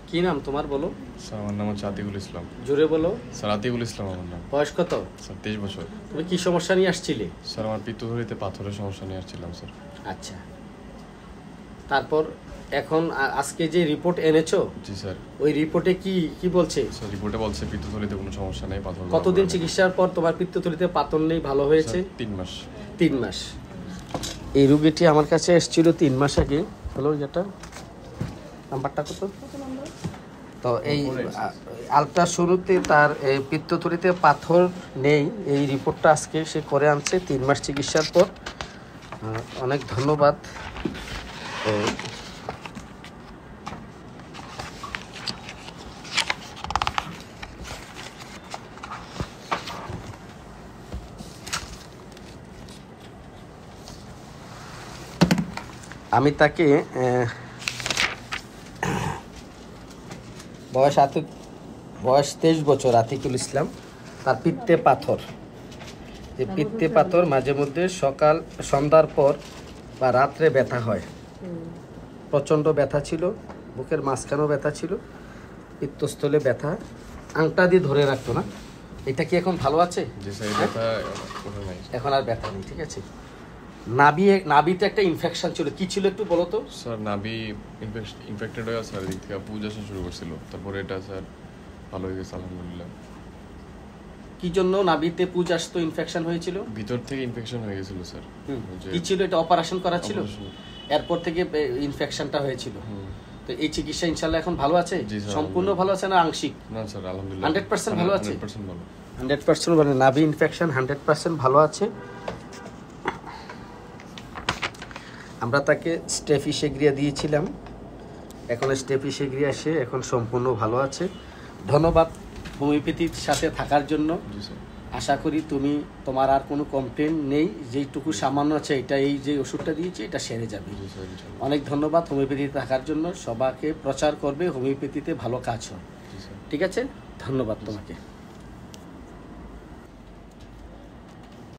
কি নাম তোমার বলো? স্যার আমার নাম হচ্ছে আতিকুল ইসলাম। জোরে বলো। স্যার আতিকুল ইসলাম আমার নাম। বয়স কত? স্যার 23 বছর। তুমি কি সমস্যা নিয়ে আসছিলে? স্যার আমার পিত্তথলিতে পাথরের সমস্যা নিয়ে আসছিলাম স্যার। আচ্ছা, তারপর এখন আজকে যে রিপোর্ট এনেছো, জি স্যার। ওই রিপোর্টে কি কি বলছে? স্যার রিপোর্টে বলছে পিত্তথলিতে কোনো সমস্যা নেই, পাথর। কতদিন চিকিৎসার পর তোমার পিত্তথলিতে পাথর নেই, ভালো হয়েছে? 3 মাস। 3 মাস। এই রোগীটি আমার কাছে এসেছিল 3 মাস আগে। হ্যালো, যেটা নাম্বারটা কত? তো এই আলট্রাসোনোতে তার এই পিত্তথলিতে পাথর নেই, এই রিপোর্টটা আজকে সে করে আনছে 3 মাস চিকিৎসার পর। অনেক ধন্যবাদ। আমি তাকে বয়স 23 বছর, আতিকুল ইসলাম। তার পিত্তে পাথর, যে পিত্তে পাথর মাঝে মধ্যে সকাল সন্ধ্যার পর বা রাত্রে ব্যথা হয়। প্রচণ্ড ব্যথা ছিল, বুকের মাঝখানেও ব্যথা ছিল, পিত্তস্থলে ব্যথা, আংটা দিয়ে ধরে রাখতো না। এটা কি এখন ভালো আছে? জি স্যার, ব্যথা ওঠে নাই। এখন আর ব্যথা নেই, ঠিক আছে। নাভিতে একটা ইনফেকশন ছিল, কি ছিল একটু বলো তো? স্যার নাভি ইনফেক্টেড হয়ে স্যার এদিক থেকে পুজ আসা শুরু করছিল, তারপরে এটা স্যার ভালো হয়ে গেছে আলহামদুলিল্লাহ। কি জন্য নাভিতে পুজ আসতো, ইনফেকশন হয়েছিল? ভিতর থেকে ইনফেকশন হয়ে গেছিল স্যার। কি ছিল এটা? অপারেশন করা ছিল, এরপর থেকে ইনফেকশনটা হয়েছিল। তো এই চিকিৎসা ইনশাআল্লাহ এখন ভালো আছে? সম্পূর্ণ ভালো আছে না আংশিক? না স্যার আলহামদুলিল্লাহ 100% ভালো আছে। 100% ভালো। 100% মানে নাভি ইনফেকশন 100% ভালো আছে। আমরা তাকে স্টেফিসেগ্রিয়া দিয়েছিলাম, এখন স্টেফিসেগ্রিয়া সে এখন সম্পূর্ণ ভালো আছে। ধন্যবাদ হোমিওপ্যাথির সাথে থাকার জন্য। আশা করি তোমার আর কোনো কমপ্লেন নেই, যেইটুকু সামান্য আছে এটা, এই যে ওষুধটা দিয়েছি এটা সেরে যাবে। অনেক ধন্যবাদ হোমিওপ্যাথিতে থাকার জন্য। সবাইকে প্রচার করবে হোমিওপ্যাথিতে ভালো কাজ হয়, ঠিক আছে? ধন্যবাদ তোমাকে।